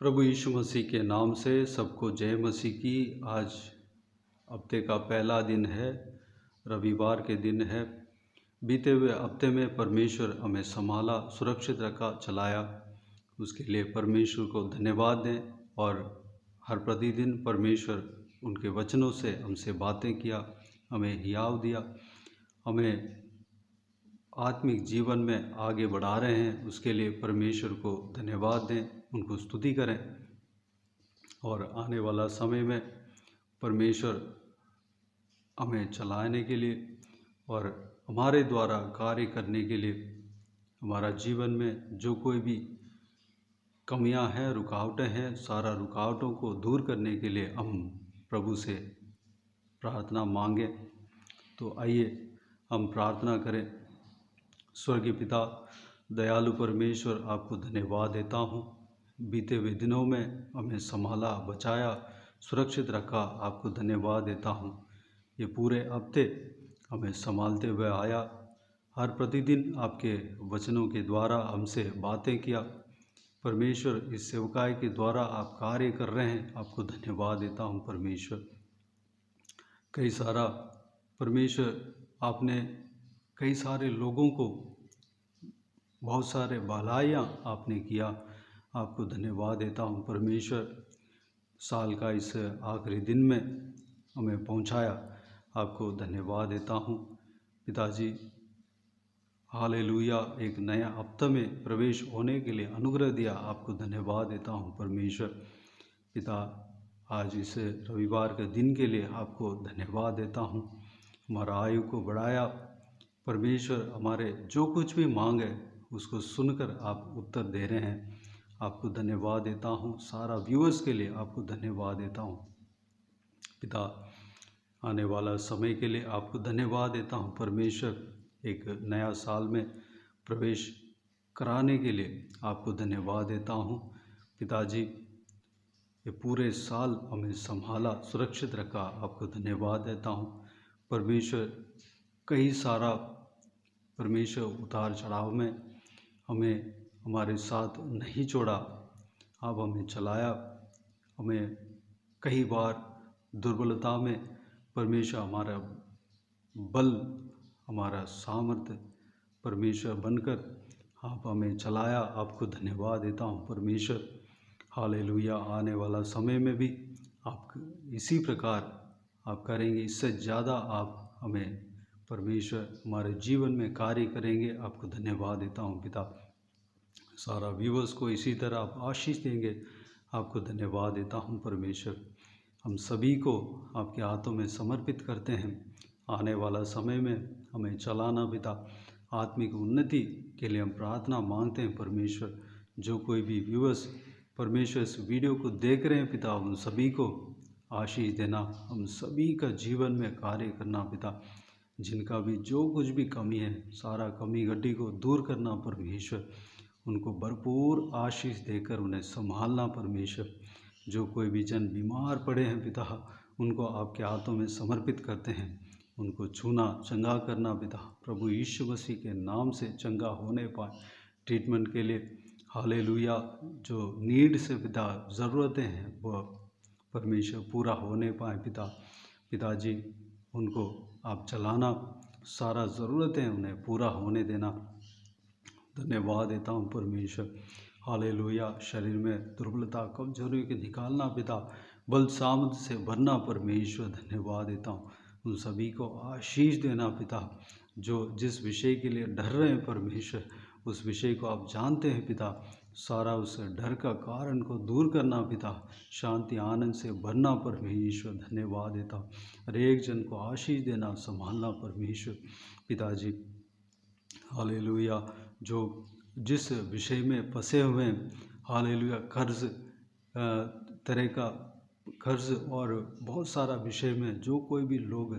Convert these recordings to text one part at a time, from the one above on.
प्रभु यीशु मसीह के नाम से सबको जय मसीह की। आज हफ्ते का पहला दिन है, रविवार के दिन है। बीते हुए हफ्ते में परमेश्वर हमें संभाला, सुरक्षित रखा, चलाया। उसके लिए परमेश्वर को धन्यवाद दें। और हर प्रतिदिन परमेश्वर उनके वचनों से हमसे बातें किया, हमें हियाव दिया, हमें आत्मिक जीवन में आगे बढ़ा रहे हैं। उसके लिए परमेश्वर को धन्यवाद दें, उनको स्तुति करें। और आने वाला समय में परमेश्वर हमें चलाने के लिए और हमारे द्वारा कार्य करने के लिए, हमारा जीवन में जो कोई भी कमियां हैं, रुकावटें हैं, सारा रुकावटों को दूर करने के लिए हम प्रभु से प्रार्थना मांगें। तो आइए हम प्रार्थना करें। स्वर्गीय पिता, दयालु परमेश्वर, आपको धन्यवाद देता हूँ। बीते हुए दिनों में हमें संभाला, बचाया, सुरक्षित रखा। आपको धन्यवाद देता हूँ। ये पूरे हफ्ते हमें संभालते हुए आया। हर प्रतिदिन आपके वचनों के द्वारा हमसे बातें किया। परमेश्वर, इस सेवकाई के द्वारा आप कार्य कर रहे हैं। आपको धन्यवाद देता हूँ परमेश्वर। कई सारा परमेश्वर, आपने कई सारे लोगों को बहुत सारे भलाइयाँ आपने किया। आपको धन्यवाद देता हूँ परमेश्वर। साल का इस आखिरी दिन में हमें पहुँचाया। आपको धन्यवाद देता हूँ पिताजी। हालेलुया। एक नया हफ्ता में प्रवेश होने के लिए अनुग्रह दिया। आपको धन्यवाद देता हूँ परमेश्वर। पिता, आज इस रविवार के दिन के लिए आपको धन्यवाद देता हूँ। हमारा आयु को बढ़ाया परमेश्वर। हमारे जो कुछ भी मांग है उसको सुनकर आप उत्तर दे रहे हैं। आपको धन्यवाद देता हूँ। सारा व्यूअर्स के लिए आपको धन्यवाद देता हूँ पिता। आने वाला समय के लिए आपको धन्यवाद देता हूँ परमेश्वर। एक नया साल में प्रवेश कराने के लिए आपको धन्यवाद देता हूँ पिताजी। ये पूरे साल हमें संभाला, सुरक्षित रखा। आपको धन्यवाद देता हूँ परमेश्वर। कई सारा परमेश्वर उतार चढ़ाव में हमें हमारे साथ नहीं छोड़ा। आप हमें चलाया। हमें कई बार दुर्बलता में परमेश्वर हमारा बल, हमारा सामर्थ्य परमेश्वर बनकर आप हमें चलाया। आपको धन्यवाद देता हूँ परमेश्वर। हालेलुया। आने वाला समय में भी आप इसी प्रकार आप करेंगे, इससे ज़्यादा आप हमें परमेश्वर हमारे जीवन में कार्य करेंगे। आपको धन्यवाद देता हूँ पिता। सारा व्यूअर्स को इसी तरह आप आशीष देंगे। आपको धन्यवाद देता हूँ परमेश्वर। हम सभी को आपके हाथों में समर्पित करते हैं। आने वाला समय में हमें चलाना पिता। आत्मिक उन्नति के लिए हम प्रार्थना मांगते हैं परमेश्वर। जो कोई भी व्यूअर्स परमेश्वर इस वीडियो को देख रहे हैं पिता, उन सभी को आशीष देना। हम सभी का जीवन में कार्य करना पिता। जिनका भी जो कुछ भी कमी है, सारा कमी गड्ढी को दूर करना परमेश्वर। उनको भरपूर आशीष देकर उन्हें संभालना परमेश्वर। जो कोई भी जन बीमार पड़े हैं पिता, उनको आपके हाथों में समर्पित करते हैं। उनको छूना, चंगा करना पिता। प्रभु यीशु मसीह के नाम से चंगा होने पाए। ट्रीटमेंट के लिए हालेलुया, जो नीड से पिता ज़रूरतें हैं वो परमेश्वर पूरा होने पाए पिता। पिताजी, उनको आप चलाना, सारा ज़रूरतें उन्हें पूरा होने देना। धन्यवाद देता हूँ परमेश्वर। हालेलुया। शरीर में दुर्बलता, कमजोरी के निकालना पिता। बल सामर्थ से भरना परमेश्वर। धन्यवाद देता हूँ। उन सभी को आशीष देना पिता। जो जिस विषय के लिए डर रहे हैं परमेश्वर, उस विषय को आप जानते हैं पिता। सारा उस डर का कारण को दूर करना पिता। शांति आनंद से भरना परमेश्वर। धन्यवाद देता हूँ। हर एक जन को आशीष देना, संभालना परमेश्वर पिताजी। हालेलुया। जो जिस विषय में फंसे हुए हैं, हालेलुया, कर्ज, तरह का कर्ज और बहुत सारा विषय में जो कोई भी लोग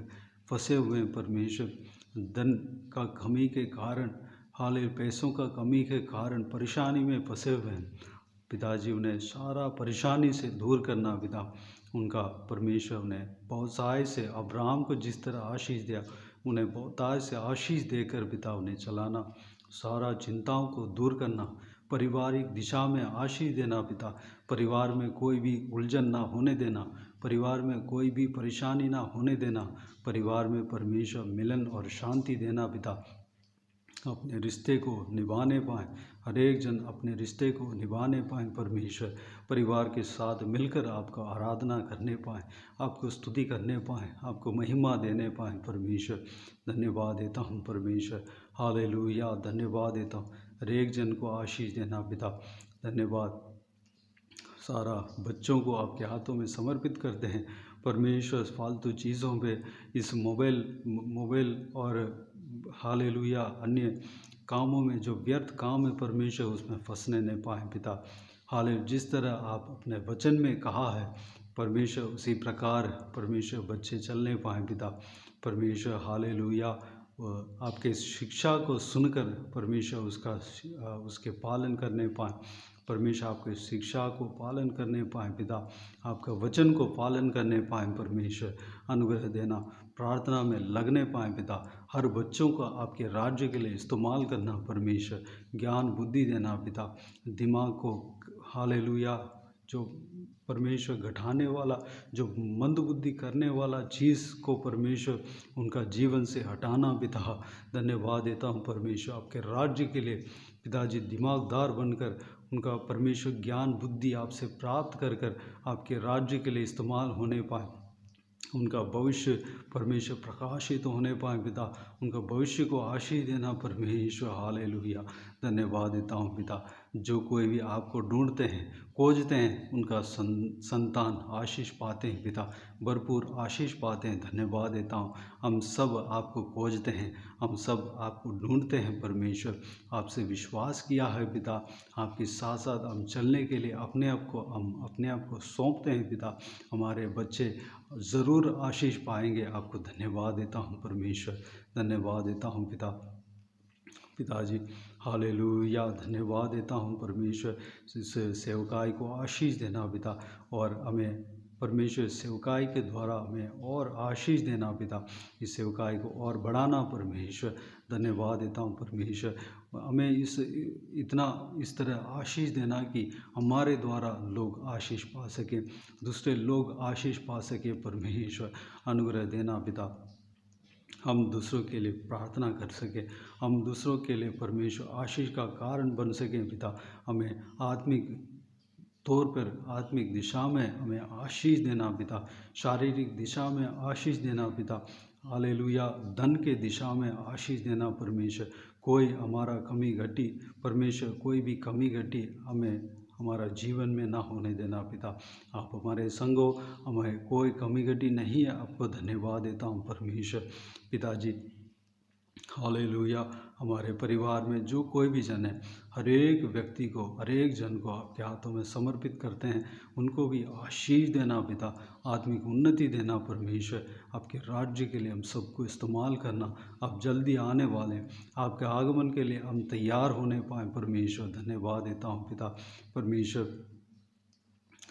फंसे हुए हैं परमेश्वर, धन का कमी के कारण, हाले पैसों का कमी के कारण परेशानी में फंसे हुए हैं पिताजी। उन्हें सारा परेशानी से दूर करना पिता। उनका परमेश्वर उन्हें बहुतायत से, अब्राहम को जिस तरह आशीष दिया, उन्हें बहुतायत से आशीष देकर पिता उन्हें चलाना। सारा चिंताओं को दूर करना पारिवारिक दिशा में आशीष देना पिता। परिवार में कोई भी उलझन ना होने देना, परिवार में कोई भी परेशानी ना होने देना, परिवार में परमेश्वर मिलन और शांति देना पिता। अपने रिश्ते को निभाने पाएँ, हर एक जन अपने रिश्ते को निभाने पाएँ परमेश्वर। परिवार के साथ मिलकर आपका आराधना करने पाएँ, आपको स्तुति करने पाएँ, आपको महिमा देने पाएँ परमेश्वर। धन्यवाद देता हूँ परमेश्वर, हालेलुया। धन्यवाद देता हूँ, हर एक जन को आशीष देना पिता। धन्यवाद। सारा बच्चों को आपके हाथों में समर्पित करते हैं परमेश्वर। फालतू चीज़ों पे, इस मोबाइल और हालेलुया अन्य कामों में, जो व्यर्थ काम है परमेश्वर, उसमें फंसने नहीं पाए पिता। हाले जिस तरह आप अपने वचन में कहा है परमेश्वर, उसी प्रकार परमेश्वर बच्चे चलने पाए पिता। परमेश्वर हालेलुया, आपके शिक्षा को सुनकर परमेश्वर उसके पालन करने पाए परमेश्वर। आपके शिक्षा को पालन करने पाएँ पिता, आपका वचन को पालन करने पाएँ परमेश्वर। अनुग्रह देना, प्रार्थना में लगने पाएँ पिता। हर बच्चों का आपके राज्य के लिए इस्तेमाल करना परमेश्वर। ज्ञान बुद्धि देना पिता, दिमाग को हालेलुया, जो परमेश्वर घटाने वाला, जो मंदबुद्धि करने वाला चीज़ को परमेश्वर उनका जीवन से हटाना पिता। धन्यवाद देता हूँ परमेश्वर, आपके राज्य के लिए पिताजी दिमागदार बनकर उनका परमेश्वर ज्ञान बुद्धि आपसे प्राप्त कर कर आपके राज्य के लिए इस्तेमाल होने पाए। उनका भविष्य परमेश्वर प्रकाशित होने पाए पिता। उनका भविष्य को आशीष देना परमेश्वर, हालेलुया। धन्यवाद देता हूँ पिता। जो कोई भी आपको ढूंढते हैं, खोजते हैं, उनका संतान आशीष पाते हैं पिता, भरपूर आशीष पाते हैं। धन्यवाद देता हूँ। हम सब आपको खोजते हैं, हम सब आपको ढूंढते हैं परमेश्वर। आपसे विश्वास किया है पिता, आपके साथ साथ हम चलने के लिए अपने आप को सौंपते हैं पिता। हमारे बच्चे ज़रूर आशीष पाएंगे। आपको धन्यवाद देता हूँ परमेश्वर, धन्यवाद देता हूँ पिताजी, हालेलुया। धन्यवाद देता हूँ परमेश्वर, इस सेवकाई को आशीष देना पिता, और हमें परमेश्वर सेवकाई के द्वारा हमें और आशीष देना पिता। इस सेवकाई को और बढ़ाना परमेश्वर। धन्यवाद देता हूँ परमेश्वर, हमें इस तरह आशीष देना कि हमारे द्वारा लोग आशीष पा सकें, दूसरे लोग आशीष पा सकें परमेश्वर। अनुग्रह देना पिता, हम दूसरों के लिए प्रार्थना कर सकें, हम दूसरों के लिए परमेश्वर आशीष का कारण बन सकें पिता। हमें आत्मिक तौर पर, आत्मिक दिशा में हमें आशीष देना पिता, शारीरिक दिशा में आशीष देना पिता, हालेलुया। धन के दिशा में आशीष देना परमेश्वर। कोई हमारा कमी घटी परमेश्वर, कोई भी कमी घटी हमें हमारा जीवन में ना होने देना पिता। आप हमारे संग हो, हमें कोई कमी घटी नहीं है। आपको धन्यवाद देता हूँ परमेश्वर पिताजी, हालेलुया। हमारे परिवार में जो कोई भी जन है, हर एक व्यक्ति को, हर एक जन को आपके हाथों में समर्पित करते हैं। उनको भी आशीष देना पिता, आत्मिक उन्नति देना परमेश्वर। आपके राज्य के लिए हम सबको इस्तेमाल करना। आप जल्दी आने वाले हैं, आपके आगमन के लिए हम तैयार होने पाएँ परमेश्वर। धन्यवाद देता हूँ पिता परमेश्वर,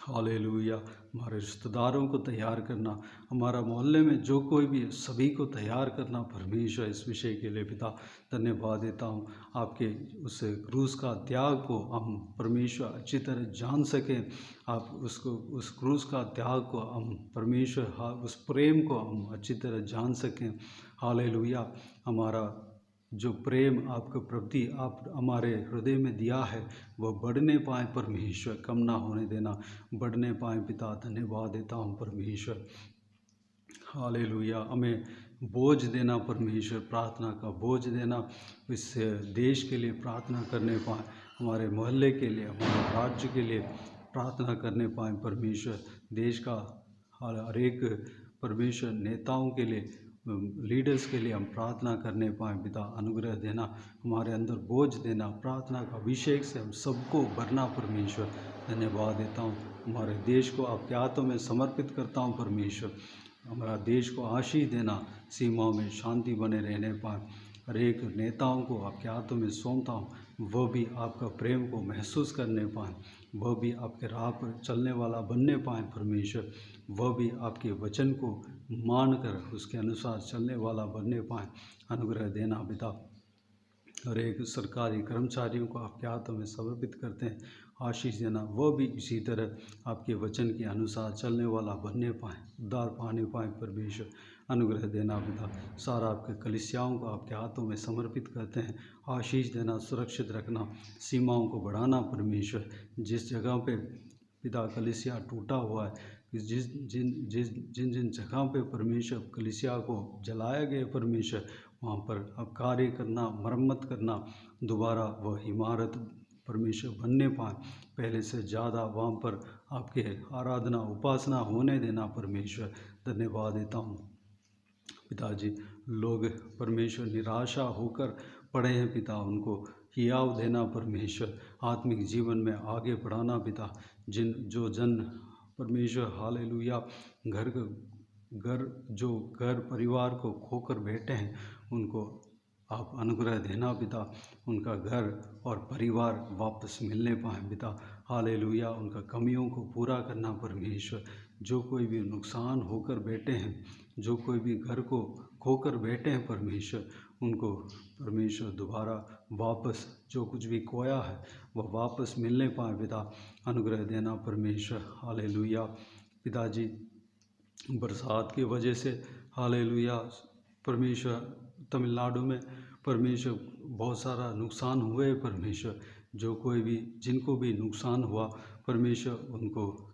हालेलुया। हमारे रिश्तेदारों को तैयार करना, हमारा मोहल्ले में जो कोई भी है सभी को तैयार करना परमेश्वर, इस विषय के लिए पिता। धन्यवाद देता हूँ। आपके उस क्रूस का त्याग को हम परमेश्वर अच्छी तरह जान सकें। आप उस क्रूस का त्याग को हम परमेश्वर, उस प्रेम को हम अच्छी तरह जान सकें। हालेलुया। हमारा जो प्रेम आपके प्रति आप हमारे हृदय में दिया है वह बढ़ने पाए परमेश्वर, कम ना होने देना, बढ़ने पाए पिता। धन्यवाद देता हूँ परमेश्वर, हालेलुया। हमें बोझ देना परमेश्वर, प्रार्थना का बोझ देना, इस देश के लिए प्रार्थना करने पाए, हमारे मोहल्ले के लिए, हमारे राज्य के लिए प्रार्थना करने पाए परमेश्वर। देश का हर एक परमेश्वर नेताओं के लिए, लीडर्स के लिए हम प्रार्थना करने पाएँ पिता। अनुग्रह देना, हमारे अंदर बोझ देना, प्रार्थना का अभिषेक से हम सबको भरना परमेश्वर। धन्यवाद देता हूँ। हमारे देश को आपके हाथों में समर्पित करता हूँ परमेश्वर। हमारा देश को आशीष देना, सीमाओं में शांति बने रहने पाएँ। हर एक नेताओं को आपके हाथों में सौंपता हूँ, वह भी आपका प्रेम को महसूस करने पाएँ, वह भी आपके राह पर चलने वाला बनने पाएँ परमेश्वर। वह भी आपके वचन को मानकर उसके अनुसार चलने वाला बनने पाएँ। अनुग्रह देना पिता, और एक सरकारी कर्मचारियों को आपके हाथों में समर्पित करते हैं। आशीष देना वह भी इसी तरह आपके वचन के अनुसार चलने वाला बनने पाएँ, उद्धार पाने पाएँ। परमेश्वर अनुग्रह देना पिता। सारा आपके कलीसियाओं को आपके हाथों में समर्पित करते हैं। आशीष देना, सुरक्षित रखना, सीमाओं को बढ़ाना। परमेश्वर जिस जगह पे पिता कलीसिया टूटा हुआ है, जिस जिन जिस जिन जिन जगह पे परमेश्वर कलीसिया को जलाया गया परमेश्वर, वहाँ पर अब कार्य करना, मरम्मत करना, दोबारा वह इमारत परमेश्वर बनने पाए, पहले से ज़्यादा वहाँ पर आपके आराधना उपासना होने देना। परमेश्वर धन्यवाद देता हूँ पिताजी। लोग परमेश्वर निराशा होकर पड़े हैं पिता, उनको हियाव देना परमेश्वर, आत्मिक जीवन में आगे बढ़ाना पिता। जो जन परमेश्वर हालेलुया घर परिवार को खोकर बैठे हैं, उनको आप अनुग्रह देना पिता, उनका घर और परिवार वापस मिलने पाए पिता। हालेलुया, उनका कमियों को पूरा करना परमेश्वर। जो कोई भी नुकसान होकर बैठे हैं, जो कोई भी घर को खोकर बैठे हैं परमेश्वर, उनको परमेश्वर दोबारा वापस जो कुछ भी खोया है वह वापस मिलने पाए पिता। अनुग्रह देना परमेश्वर। हालेलुया पिताजी, बरसात की वजह से हालेलुया परमेश्वर तमिलनाडु में परमेश्वर बहुत सारा नुकसान हुए परमेश्वर। जो कोई भी जिनको भी नुकसान हुआ परमेश्वर, उनको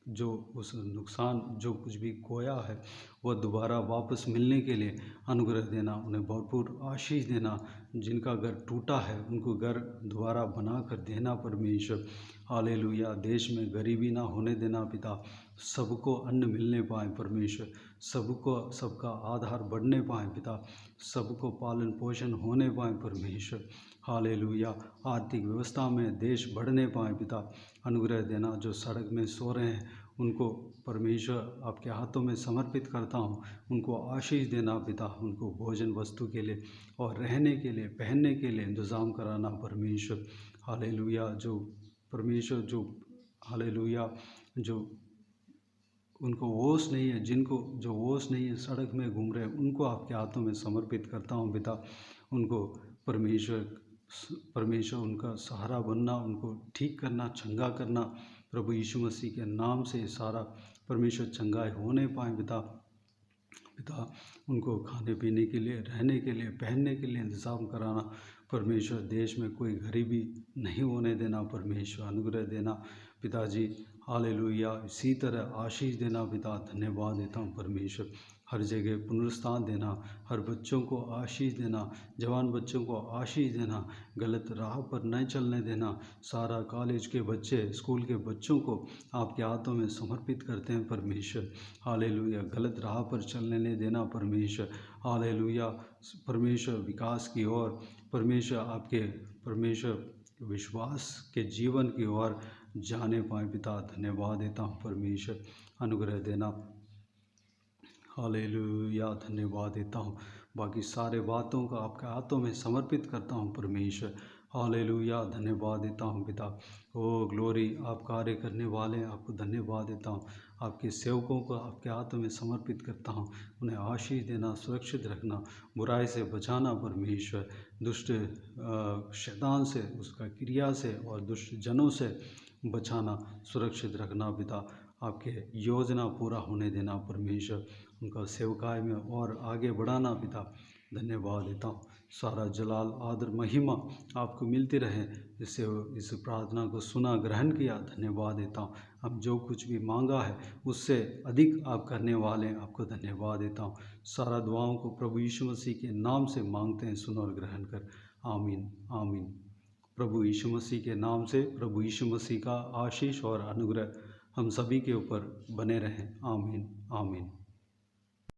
जो उस नुकसान जो कुछ भी खोया है वह दोबारा वापस मिलने के लिए अनुग्रह देना, उन्हें भरपूर आशीष देना। जिनका घर टूटा है उनको घर दोबारा बना कर देना परमेश्वर। हालेलुया, देश में गरीबी ना होने देना पिता, सबको अन्न मिलने पाए परमेश्वर, सबको सबका आधार बढ़ने पाए पिता, सबको पालन पोषण होने पाए परमेश्वर। हालेलुया, आर्थिक व्यवस्था में देश बढ़ने पाए पिता। अनुग्रह देना। जो सड़क में सो रहे हैं उनको परमेश्वर आपके हाथों में समर्पित करता हूँ, उनको आशीष देना पिता, उनको भोजन वस्तु के लिए और रहने के लिए पहनने के लिए इंतज़ाम कराना परमेश्वर। हालेलुया, जो परमेश्वर जो हालेलुया जो उनको होश नहीं है, जिनको जो होश नहीं है सड़क में घूम रहे हैं, उनको आपके हाथों में समर्पित करता हूँ पिता। उनको परमेश्वर उनका सहारा बनना, उनको ठीक करना, चंगा करना प्रभु यीशु मसीह के नाम से सारा परमेश्वर चंगाई होने पाए पिता। उनको खाने पीने के लिए, रहने के लिए, पहनने के लिए इंतज़ाम कराना परमेश्वर। देश में कोई गरीबी नहीं होने देना परमेश्वर। अनुग्रह देना पिताजी। हालेलुया, इसी तरह आशीष देना पिता। धन्यवाद देता हूँ परमेश्वर। हर जगह पुनरुत्थान देना, हर बच्चों को आशीष देना, जवान बच्चों को आशीष देना, गलत राह पर नहीं चलने देना। सारा कॉलेज के बच्चे, स्कूल के बच्चों को आपके हाथों में समर्पित करते हैं परमेश्वर। हालेलुया, गलत राह पर चलने नहीं देना परमेश्वर। हालेलुया, परमेश्वर विकास की ओर, परमेश्वर आपके परमेश्वर विश्वास के जीवन की ओर जाने पाए पिता। धन्यवाद देता हूँ परमेश्वर। अनुग्रह देना। हालेलुया, धन्यवाद देता हूँ। बाकी सारे बातों का आपके हाथों में समर्पित करता हूँ परमेश्वर। हालेलुया, धन्यवाद देता हूँ पिता। ओ ग्लोरी, आप कार्य करने वाले हैं, आपको धन्यवाद देता हूँ। आपके सेवकों को आपके हाथों में समर्पित करता हूँ, उन्हें आशीष देना, सुरक्षित रखना, बुराई से बचाना परमेश्वर, दुष्ट शैतान से, उसका क्रिया से और दुष्ट जनों से बचाना, सुरक्षित रखना पिता। आपके योजना पूरा होने देना परमेश्वर, उनका सेवकाई में और आगे बढ़ाना पिता। धन्यवाद देता हूँ। सारा जलाल आदर महिमा आपको मिलती रहे, जिससे इस प्रार्थना को सुना, ग्रहण किया। धन्यवाद देता हूँ। हम जो कुछ भी मांगा है उससे अधिक आप करने वाले हैं, आपको धन्यवाद देता हूँ। सारा दुआओं को प्रभु यीशु मसीह के नाम से मांगते हैं, सुनो और ग्रहण कर। आमीन आमीन। प्रभु यीशु मसीह के नाम से प्रभु यीशु मसीह का आशीष और अनुग्रह हम सभी के ऊपर बने रहें। आमीन आमीन।